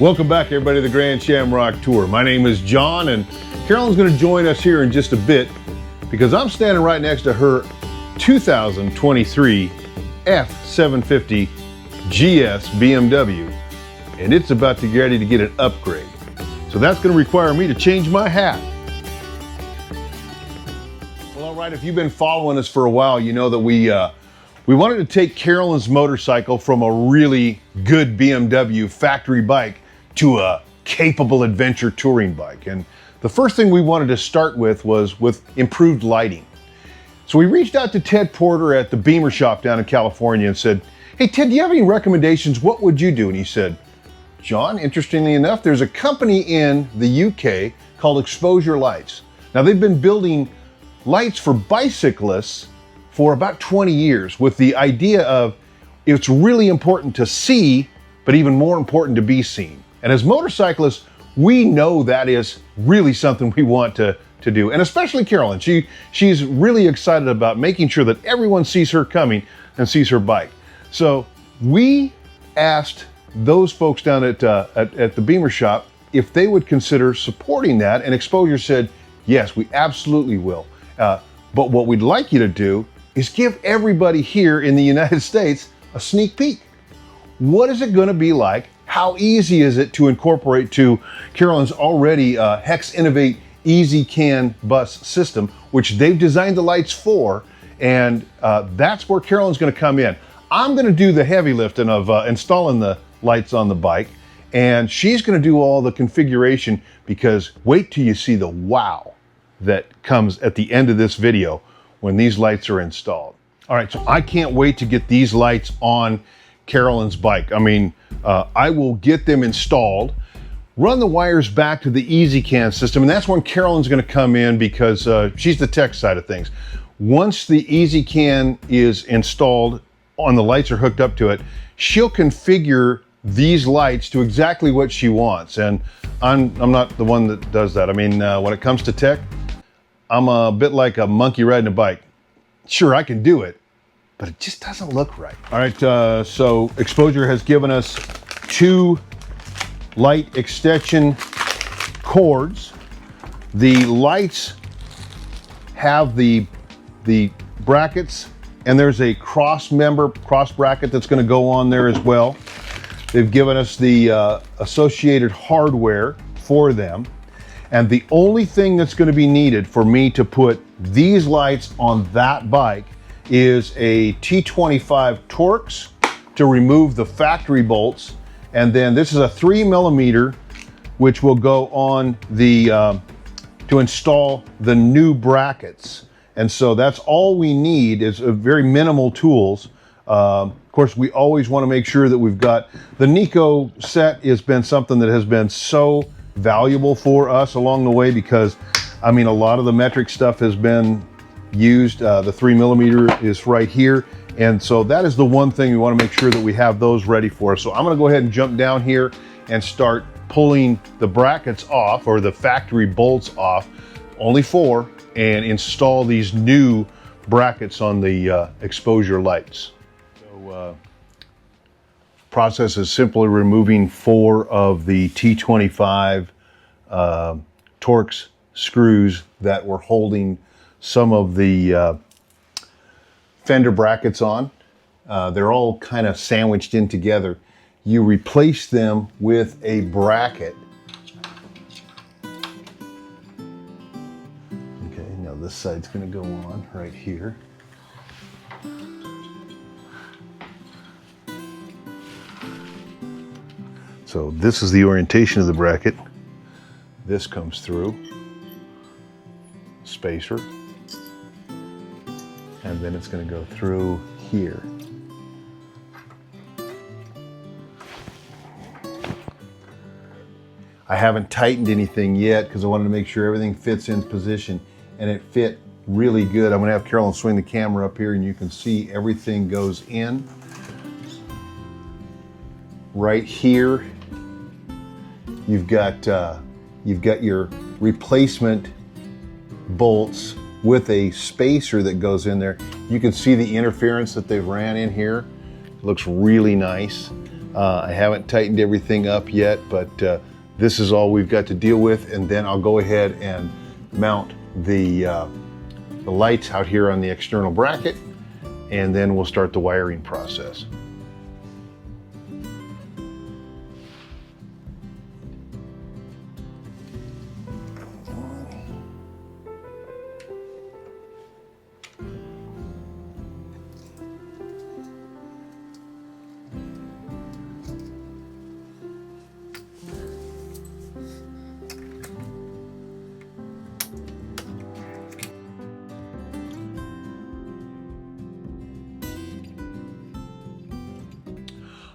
Welcome back, everybody, to the Grand Shamrock Tour. My name is John, and Carolyn's going to join us here in just a bit because I'm standing right next to her 2023 F750 GS BMW, and it's about to get ready to get an upgrade. So that's going to require me to change my hat. Well, all right, if you've been following us for a while, you know that we wanted to take Carolyn's motorcycle from a really good BMW factory bike to a capable adventure touring bike. And the first thing we wanted to start with was with improved lighting. So we reached out to Ted Porter at the Beemer shop down in California and said, "Hey Ted, do you have any recommendations? What would you do?" And he said, "John, interestingly enough, there's a company in the UK called Exposure Lights. Now they've been building lights for bicyclists for about 20 years with the idea of it's really important to see, but even more important to be seen. And as motorcyclists, we know that is really something we want to do. And especially Carolyn, she's really excited about making sure that everyone sees her coming and sees her bike. So we asked those folks down at the Beemer shop if they would consider supporting that, and Exposure said, yes, we absolutely will. But what we'd like you to do is give everybody here in the United States a sneak peek. What is it going to be like? How easy is it to incorporate to Carolyn's already HEX Innovate ezCAN bus system, which they've designed the lights for, and that's where Carolyn's going to come in. I'm going to do the heavy lifting of installing the lights on the bike, and she's going to do all the configuration, because wait till you see the wow that comes at the end of this video when these lights are installed. All right, so I can't wait to get these lights on Carolyn's bike. I mean, I will get them installed, run the wires back to the ezCAN system, and that's when Carolyn's going to come in, because she's the tech side of things. Once the ezCAN is installed and the lights are hooked up to it, she'll configure these lights to exactly what she wants. And I'm not the one that does that. I mean, when it comes to tech, I'm a bit like a monkey riding a bike. Sure, I can do it, but it just doesn't look right. All right, so Exposure has given us 2 light extension cords. The lights have the brackets, and there's a cross bracket that's going to go on there as well. They've given us the associated hardware for them. And the only thing that's going to be needed for me to put these lights on that bike is a T25 Torx to remove the factory bolts. And then this is a 3mm, which will go on the, to install the new brackets. And so that's all we need, is a very minimal tools. Of course, we always want to make sure that we've got the Nico set. Has been something that has been so valuable for us along the way, because I mean, a lot of the metric stuff has been used. The 3mm is right here, and so that is the one thing we want to make sure that we have those ready for us. So I'm going to go ahead and jump down here and start pulling the brackets off, or the factory bolts off, only 4, and install these new brackets on the Exposure lights. So process is simply removing 4 of the T25 Torx screws that were holding some of the fender brackets on. They're all kind of sandwiched in together. You replace them with a bracket. Okay, now this side's going to go on right here. So this is the orientation of the bracket. This comes through, spacer, and then it's going to go through here. I haven't tightened anything yet because I wanted to make sure everything fits in position, and it fit really good. I'm going to have Carolyn swing the camera up here and you can see everything goes in. Right here, you've got your replacement bolts with a spacer that goes in there. You can see the interference that they've ran in here. It looks really nice. I haven't tightened everything up yet, but this is all we've got to deal with, and then I'll go ahead and mount the lights out here on the external bracket, and then we'll start the wiring process.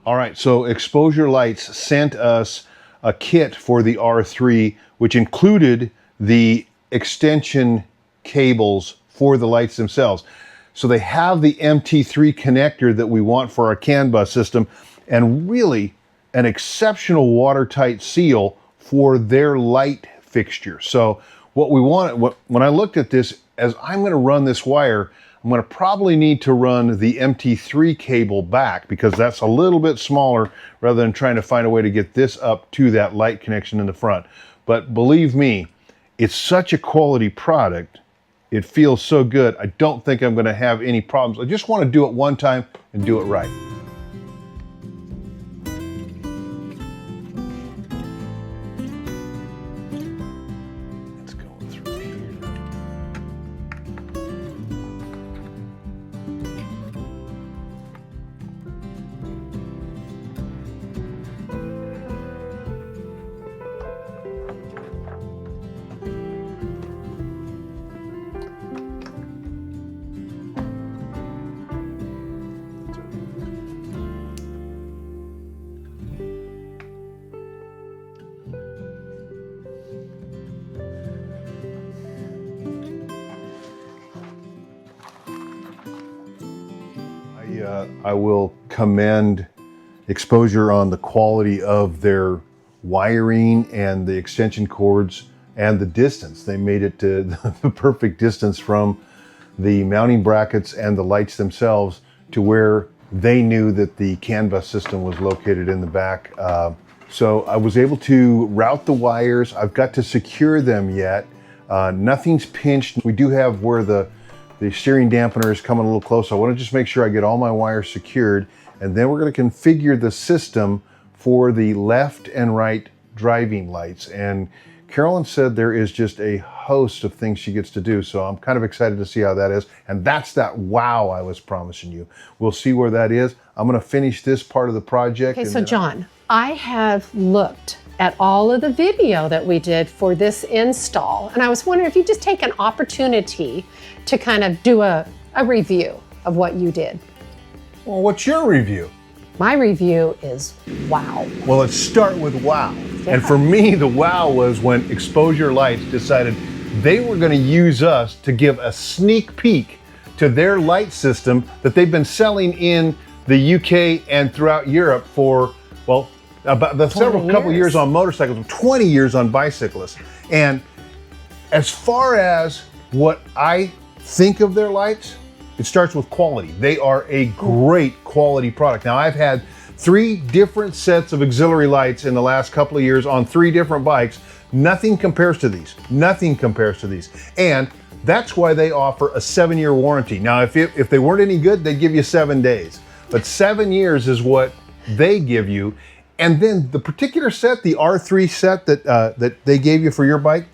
All right, so Exposure Lights sent us a kit for the R3, which included the extension cables for the lights themselves. So they have the MT3 connector that we want for our CAN bus system, and really an exceptional watertight seal for their light fixture. So what we want, when I looked at this, as I'm going to run this wire, I'm going to probably need to run the MT3 cable back because that's a little bit smaller rather than trying to find a way to get this up to that light connection in the front. But believe me, it's such a quality product. It feels so good. I don't think I'm going to have any problems. I just want to do it one time and do it right. I will commend Exposure on the quality of their wiring and the extension cords and the distance. They made it to the perfect distance from the mounting brackets and the lights themselves to where they knew that the CAN bus system was located in the back. So I was able to route the wires. I've got to secure them yet. Nothing's pinched. We do have where the steering dampener is coming a little close. I want to just make sure I get all my wires secured, and then we're going to configure the system for the left and right driving lights. And Carolyn said there is just a host of things she gets to do, so I'm kind of excited to see how that is. And that's that wow I was promising you. We'll see where that is. I'm going to finish this part of the project. Okay, so John, I have looked at all of the video that we did for this install, and I was wondering if you just take an opportunity to kind of do a review of what you did. Well, what's your review? My review is wow. Well, let's start with wow. Yeah. And for me, the wow was when Exposure Lights decided they were going to use us to give a sneak peek to their light system that they've been selling in the UK and throughout Europe for, well, about the couple years on motorcycles, 20 years on bicyclists. And as far as what I think of their lights, it starts with quality. They are a great quality product. Now, I've had 3 different sets of auxiliary lights in the last couple of years on 3 different bikes. Nothing compares to these. Nothing compares to these. And that's why they offer a 7-year warranty. Now, if they weren't any good, they'd give you 7 days. But 7 years is what they give you. And then the particular set, the R3 set that they gave you for your bike,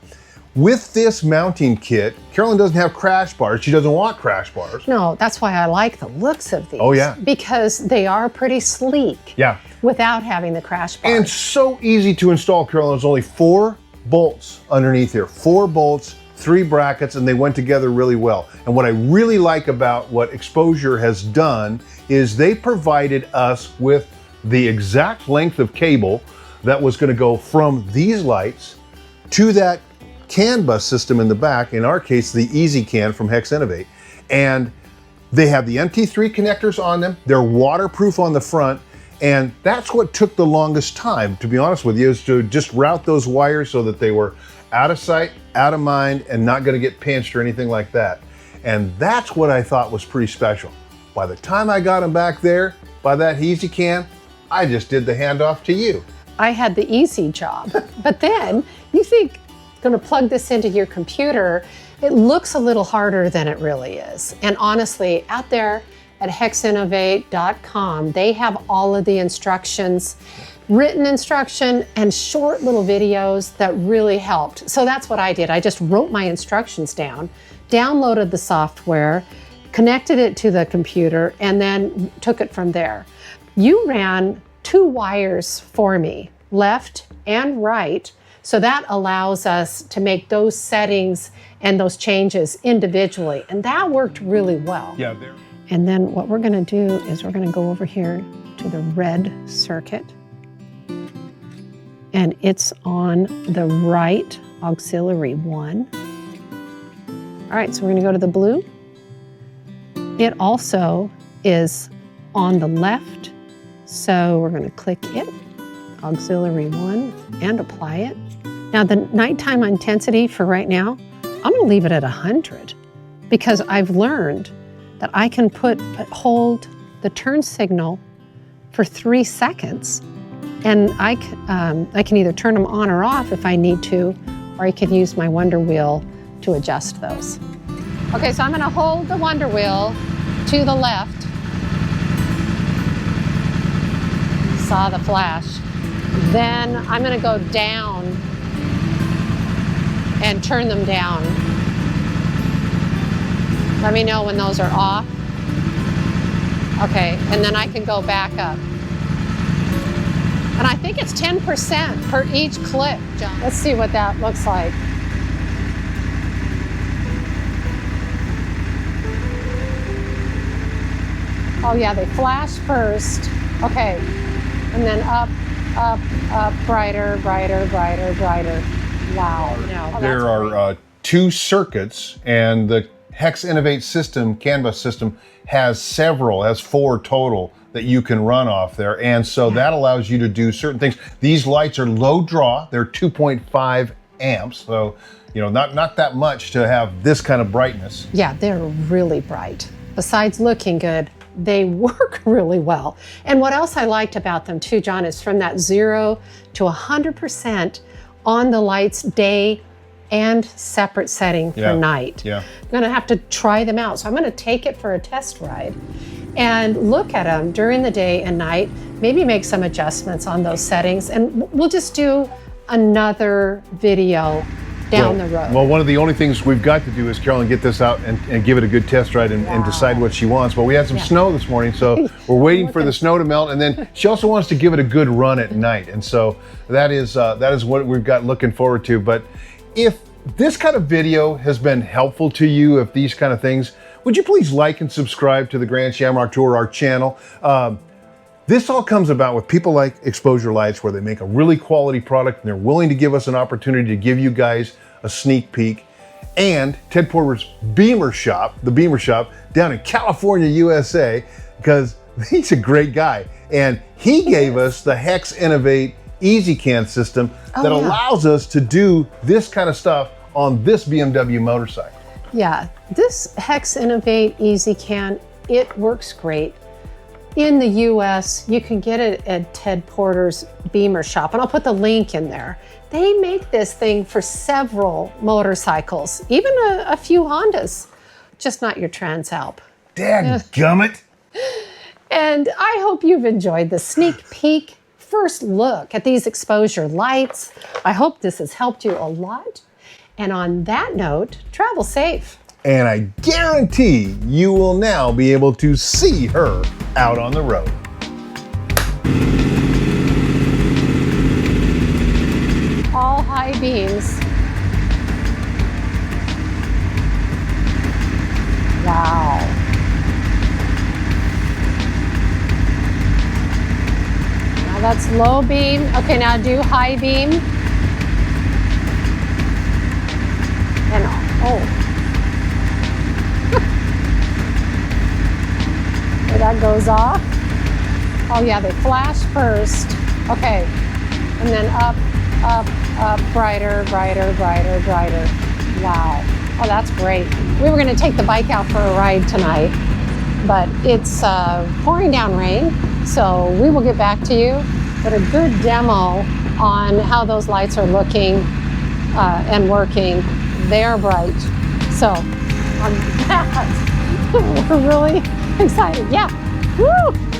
with this mounting kit, Carolyn doesn't have crash bars. She doesn't want crash bars. No, that's why I like the looks of these. Oh, yeah. Because they are pretty sleek. Yeah. Without having the crash bars. And so easy to install, Carolyn. There's only 4 bolts underneath here. 4 bolts, 3 brackets, and they went together really well. And what I really like about what Exposure has done is they provided us with the exact length of cable that was going to go from these lights to that CAN bus system in the back, in our case the ezCAN from HEX Innovate. And they have the MT3 connectors on them, they're waterproof on the front, and that's what took the longest time, to be honest with you, is to just route those wires so that they were out of sight, out of mind, and not going to get pinched or anything like that. And that's what I thought was pretty special. By the time I got them back there, by that ezCAN, I just did the handoff to you. I had the easy job. But then you think, going to plug this into your computer, it looks a little harder than it really is. And honestly, out there at hexinnovate.com, they have all of the instructions, written instruction and short little videos that really helped. So that's what I did. I just wrote my instructions down, downloaded the software, connected it to the computer, and then took it from there. You ran 2 wires for me, left and right, so that allows us to make those settings and those changes individually, and that worked really well. Yeah. And then what we're going to do is we're going to go over here to the red circuit, and it's on the right auxiliary 1. All right, so we're going to go to the blue. It also is on the left, so we're going to click it, auxiliary 1, and apply it. Now the nighttime intensity for right now, I'm going to leave it at 100 because I've learned that I can hold the turn signal for 3 seconds, and I can either turn them on or off if I need to, or I could use my wonder wheel to adjust those. Okay, so I'm going to hold the wonder wheel to the left. Saw the flash. Then I'm going to go down and turn them down. Let me know when those are off. Okay, and then I can go back up. And I think it's 10% per each click, John. Let's see what that looks like. Oh yeah, they flash first. Okay, and then up, up, up, brighter, brighter, brighter, brighter. Wow. Oh, there are 2 circuits, and the HEX Innovate system, CAN system, has 4 total that you can run off there. And so that allows you to do certain things. These lights are low draw. They're 2.5 amps. So, you know, not that much to have this kind of brightness. Yeah, they're really bright. Besides looking good, they work really well. And what else I liked about them too, John, is from that 0 to 100% on the lights day and separate setting for night. Yeah. I'm gonna have to try them out. So I'm gonna take it for a test ride and look at them during the day and night, maybe make some adjustments on those settings, and we'll just do another video down the road. Well, one of the only things we've got to do is, Carolyn, get this out and give it a good test ride and decide what she wants. Well, we had some snow this morning, so we're waiting for the snow to melt, and then she also wants to give it a good run at night. And so that is what we've got looking forward to. But if this kind of video has been helpful to you, if these kind of things, would you please like and subscribe to the Grand Shamrock Tour, our channel? This all comes about with people like Exposure Lights, where they make a really quality product and they're willing to give us an opportunity to give you guys a sneak peek. And Ted Porter's Beemer shop, the Beemer shop down in California, USA, because he's a great guy. And he gave us the HEX Innovate ezCAN system that allows us to do this kind of stuff on this BMW motorcycle. Yeah, this HEX Innovate ezCAN, it works great. In the US, you can get it at Ted Porter's Beemer shop, and I'll put the link in there. They make this thing for several motorcycles, even a few Hondas, just not your Transalp. Dadgummit. And I hope you've enjoyed the sneak peek, first look at these exposure lights. I hope this has helped you a lot. And on that note, travel safe. And I guarantee you will now be able to see her out on the road. All high beams. Wow. Now that's low beam. Okay, now do high beam. And oh. That goes off. Oh yeah, they flash first. Okay, and then up, up, up, brighter, brighter, brighter, brighter. Wow, oh that's great. We were gonna take the bike out for a ride tonight, but it's pouring down rain, So we will get back to you, but a good demo on how those lights are looking and working. They are bright. So on that, we're really excited. Yeah. Woo!